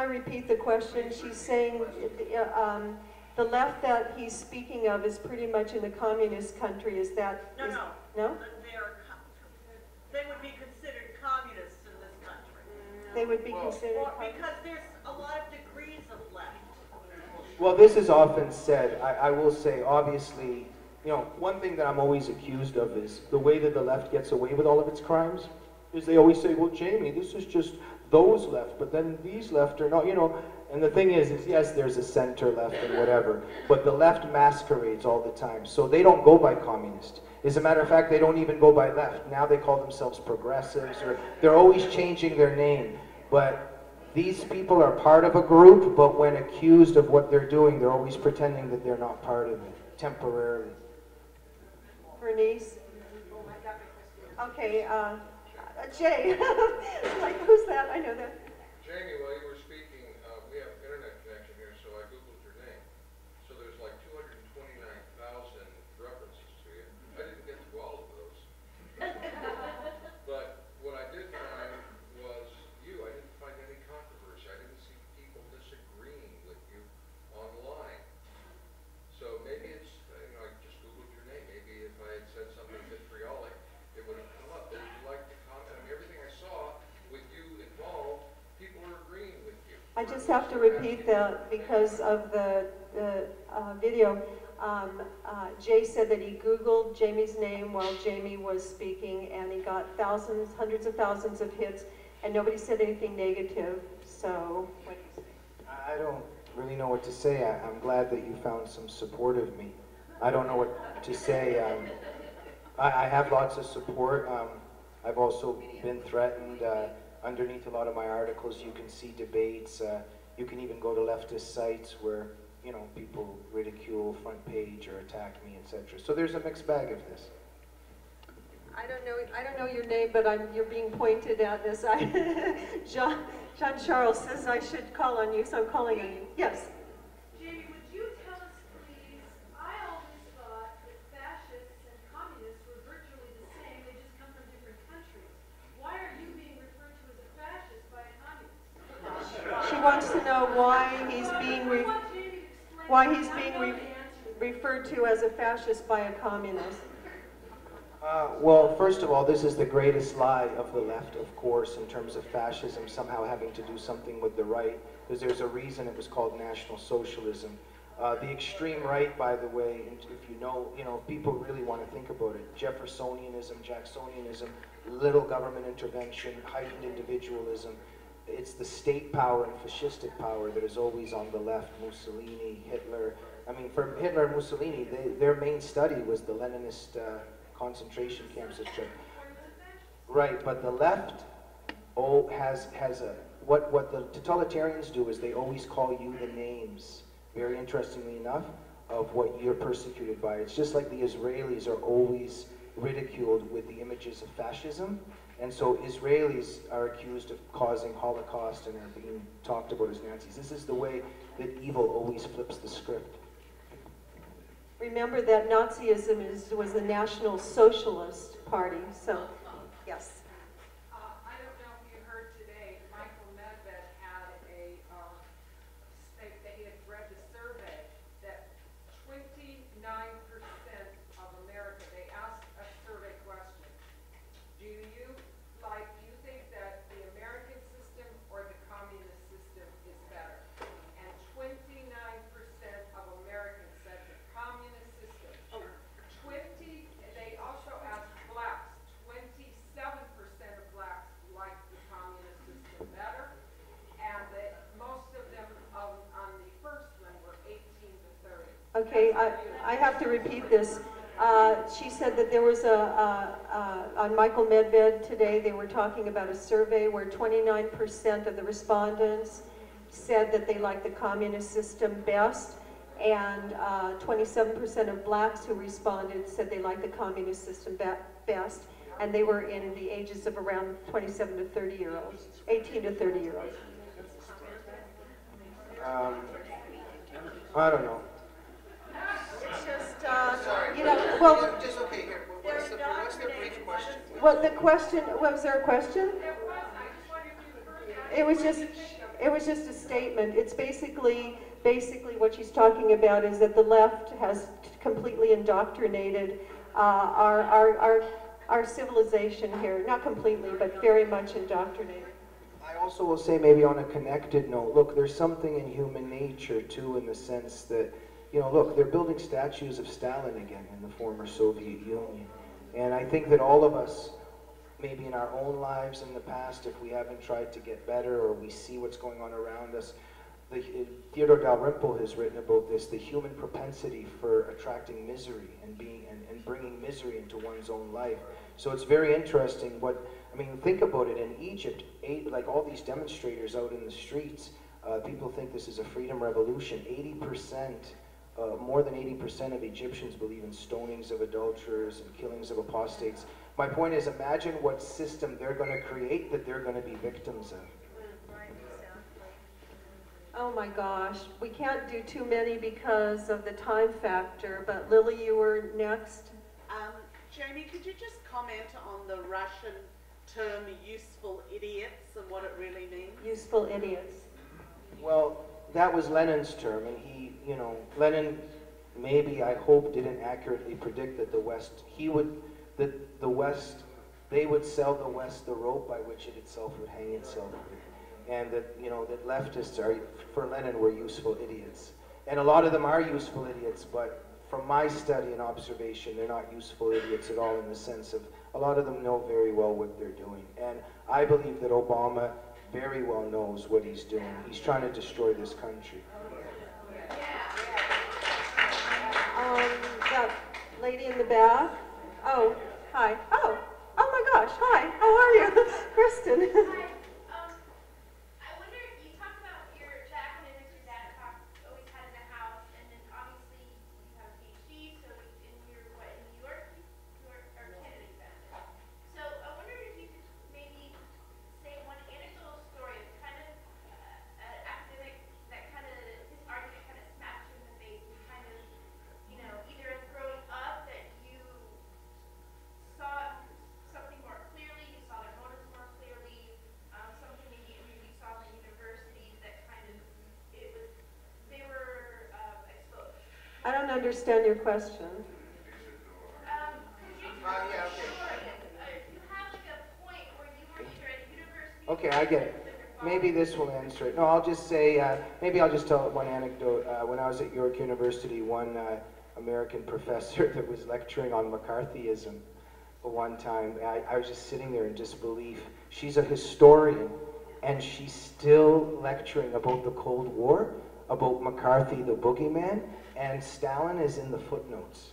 I repeat the question? She's saying the left that he's speaking of is pretty much in the communist country. Is that? No, no. No? They would be considered communists in this country. They would be considered because there's a lot of degrees of left. Well, this is often said. I will say, obviously, you know, one thing that I'm always accused of is the way that the left gets away with all of its crimes is they always say, well, Jamie, this is just those left, but then these left are not, you know. And the thing is yes, there's a center left and whatever, but the left masquerades all the time. So they don't go by communist. As a matter of fact, they don't even go by left. Now they call themselves progressives, or they're always changing their name. But these people are part of a group, but when accused of what they're doing, they're always pretending that they're not part of it, temporarily. Bernice? Okay, Jay. Like, who's that? I know that. Jamie, while you were speaking, we have internet connection here, so I Googled your name. So there's like 229,000 references to you. I didn't get through all of those. But what I did find was you. I didn't find any controversy. I didn't see people disagreeing with you online. So maybe it's, you know, I just Googled your name. Maybe if I had said something vitriolic, it would have come up. Would you like to comment? I mean, everything I saw with you involved, people are agreeing with you. I just have to repeat that because of the video. Jay said that he Googled Jamie's name while Jamie was speaking, and he got thousands, hundreds of thousands of hits, and nobody said anything negative. So, what do you say? I don't really know what to say. I'm glad that you found some support of me. I don't know what to say. I have lots of support. I've also been threatened. Underneath a lot of my articles, you can see debates. You can even go to leftist sites where, you know, people ridicule, front page, or attack me, etc. So there's a mixed bag of this. I don't know your name, but you're being pointed at this. Jean Charles says I should call on you, so I'm calling on you. Yes. Jamie, would you tell us, please? I always thought that fascists and communists were virtually the same. They just come from different countries. Why are you being referred to as a fascist by a communist? She wants to know why he's being referred to as a fascist by a communist. Well, first of all, this is the greatest lie of the left, of course, in terms of fascism somehow having to do something with the right, because there's a reason it was called National Socialism. The extreme right, by the way, if you know, people really want to think about it. Jeffersonianism, Jacksonianism, little government intervention, heightened individualism. It's the state power and fascistic power that is always on the left. Mussolini, Hitler. I mean, for Hitler and Mussolini, their main study was the Leninist concentration camps, etc. Right, but the left has a what the totalitarians do is they always call you the names. Very interestingly enough, of what you're persecuted by. It's just like the Israelis are always ridiculed with the images of fascism, and so Israelis are accused of causing Holocaust and are being talked about as Nazis. This is the way that evil always flips the script. Remember that Nazism was the National Socialist Party, so yes. I don't know if you heard today, Michael Medved had that he had read the survey that 29% of America, they asked a survey question. Do you think that the American system or the communist system is better? And 29% of Americans said the communist system. They also asked blacks. 27% of blacks like the communist system better, and most of them on the first one were 18 to 30. Okay, I have to repeat this. She said that there was on Michael Medved today, they were talking about a survey where 29% of the respondents said that they liked the communist system best, and 27% of blacks who responded said they liked the communist system best, and they were in the ages of around 27 to 30-year-olds, 18 to 30-year-olds. I don't know. It's just, Sorry. you know, well, Just okay here. What's the brief question? well, the question, was there a question? It was just, It was just a statement. It's basically what she's talking about is that the left has completely indoctrinated our civilization here. Not completely, but very much indoctrinated. I also will say, maybe on a connected note, look, there's something in human nature too, in the sense that, you know, look, they're building statues of Stalin again in the former Soviet Union. And I think that all of us, maybe in our own lives in the past, if we haven't tried to get better or we see what's going on around us, Theodore Dalrymple has written about this, the human propensity for attracting misery and bringing misery into one's own life. So it's very interesting think about it. In Egypt, like all these demonstrators out in the streets, people think this is a freedom revolution. 80%, more than 80% of Egyptians believe in stonings of adulterers and killings of apostates. My point is, imagine what system they're going to create that they're going to be victims of. Oh my gosh, we can't do too many because of the time factor, but Lily, you were next. Jamie, could you just comment on the Russian term useful idiots and what it really means? Useful idiots. Well, that was Lenin's term, and Lenin, maybe, I hope, didn't accurately predict that they would sell the West the rope by which it itself would hang itself. And that, that leftists for Lenin, were useful idiots. And a lot of them are useful idiots, but from my study and observation, they're not useful idiots at all, in the sense of a lot of them know very well what they're doing. And I believe that Obama very well knows what he's doing. He's trying to destroy this country. That lady in the back. Oh, hi. Oh my gosh, hi. How are you? Kristen. Hi. I wonder, you talked about your academics your dad always had in the house, and then obviously you have a PhD, so in your, in New York, or Canada you found it. So I wondered if you could maybe say one anecdotal story of kind of an academic that kind of, his argument kind of smacked you in the face, and kind of, either as growing up that you saw something more clearly, you saw their motives more clearly, something maybe you saw in the universities that kind of, they were exposed. I don't understand your question. Yeah, okay. You have like a point where you were either at a university. Okay, I get it. Maybe this will answer it. No, I'll just say, maybe I'll just tell one anecdote. When I was at York University, one American professor that was lecturing on McCarthyism one time, I was just sitting there in disbelief. She's a historian, and she's still lecturing about the Cold War, about McCarthy, the boogeyman, and Stalin is in the footnotes.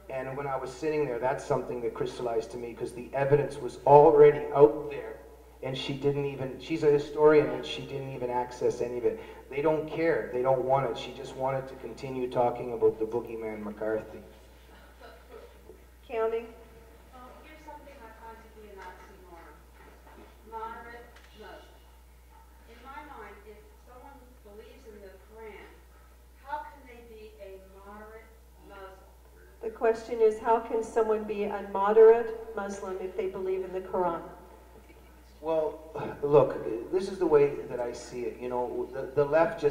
And when I was sitting there, that's something that crystallized to me, because the evidence was already out there, and she's a historian, and she didn't even access any of it. They don't care, they don't want it. She just wanted to continue talking about the boogeyman McCarthy. Counting. Here's something I find to be an oxymoron. Moderate Muslim. In my mind, if someone believes in the Quran, how can they be a moderate Muslim? The question is, how can someone be a moderate Muslim if they believe in the Quran? Well, look, this is the way that I see it. The left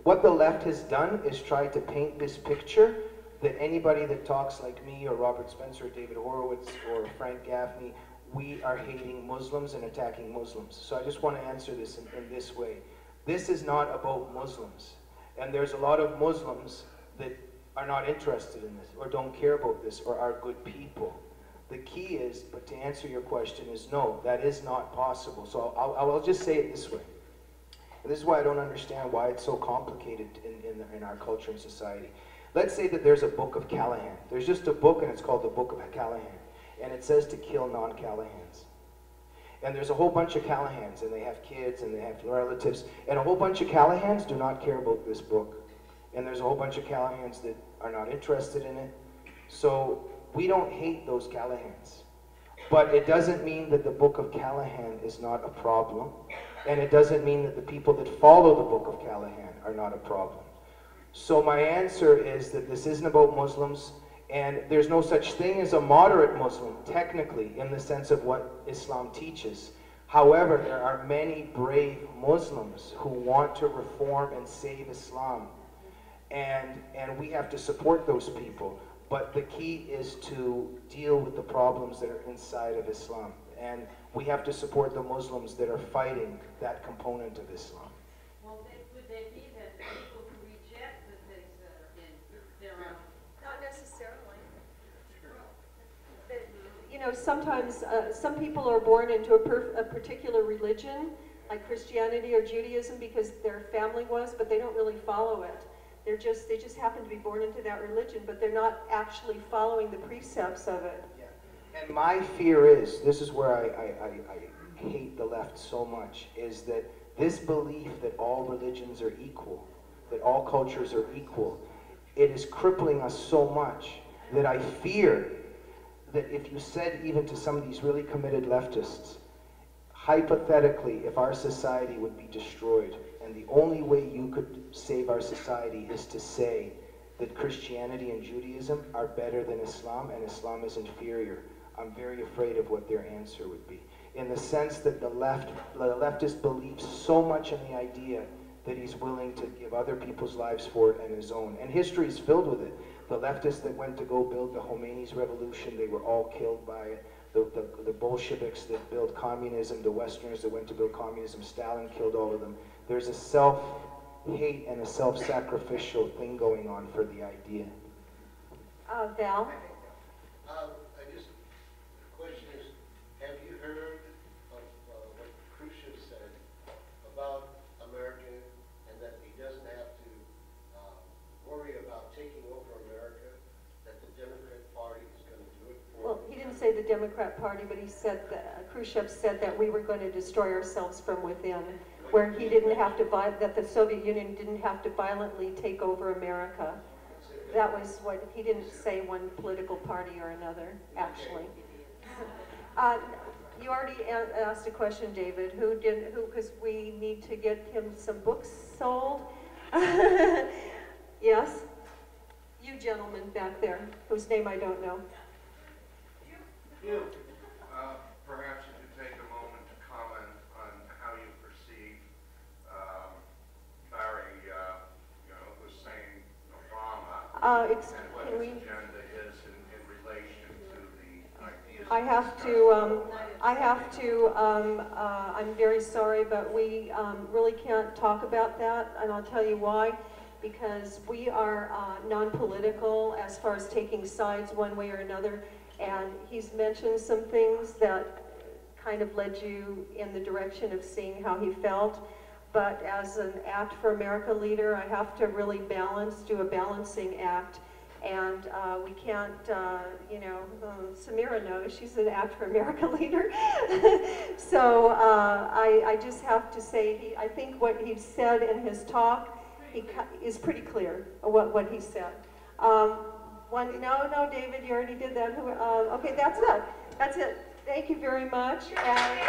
what the left has done is try to paint this picture that anybody that talks like me or Robert Spencer or David Horowitz or Frank Gaffney, we are hating Muslims and attacking Muslims. So I just want to answer this in this way. This is not about Muslims. And there's a lot of Muslims that are not interested in this or don't care about this or are good people. The key is, but to answer your question, is no, that is not possible. So I'll just say it this way. And this is why I don't understand why it's so complicated in our culture and society. Let's say that there's a book of Callahan. There's just a book, and it's called the Book of Callahan. And it says to kill non-Callahans. And there's a whole bunch of Callahans, and they have kids, and they have relatives. And a whole bunch of Callahans do not care about this book. And there's a whole bunch of Callahans that are not interested in it. So we don't hate those Callahans. But it doesn't mean that the Book of Callahan is not a problem. And it doesn't mean that the people that follow the Book of Callahan are not a problem. So my answer is that this isn't about Muslims, and there's no such thing as a moderate Muslim, technically, in the sense of what Islam teaches. However, there are many brave Muslims who want to reform and save Islam. And we have to support those people. But the key is to deal with the problems that are inside of Islam. And we have to support the Muslims that are fighting that component of Islam. Well, would they be that people who reject the things that are in their own? Not necessarily. You know, sometimes some people are born into a particular religion, like Christianity or Judaism, because their family was, but they don't really follow it. They just happen to be born into that religion, but they're not actually following the precepts of it. Yeah. And my fear is, this is where I hate the left so much, is that this belief that all religions are equal, that all cultures are equal, it is crippling us so much that I fear that if you said even to some of these really committed leftists, hypothetically, if our society would be destroyed, and the only way you could save our society is to say that Christianity and Judaism are better than Islam and Islam is inferior, I'm very afraid of what their answer would be. In the sense that the leftist believes so much in the idea that he's willing to give other people's lives for it and his own. And history is filled with it. The leftists that went to go build the Khomeini's revolution, they were all killed by it. The Bolsheviks that built communism, the Westerners that went to build communism, Stalin killed all of them. There's a self-hate and a self-sacrificial thing going on for the idea. Val? The question is, have you heard of what Khrushchev said about America and that he doesn't have to worry about taking over America, that the Democrat Party is going to do it for him? Well, he didn't say the Democrat Party, but he said that Khrushchev said that we were going to destroy ourselves from within, where he didn't have to, that the Soviet Union didn't have to violently take over America. That was what, he didn't say one political party or another, actually. You already asked a question, David, because we need to get him some books sold. Yes? You gentlemen back there, whose name I don't know. Perhaps you could take a moment to comment on how you perceive Barry, Hussein Obama, and what his agenda is in relation to the ideas. I'm very sorry, but we really can't talk about that, and I'll tell you why. Because we are non-political as far as taking sides one way or another, and he's mentioned some things that kind of led you in the direction of seeing how he felt. But as an Act for America leader, I have to really do a balancing act. And we can't, Samira knows she's an Act for America leader. So I just have to say, I think what he said in his talk is pretty clear, what he said. No, David, you already did that. Okay, that's it. That's it. Thank you very much. And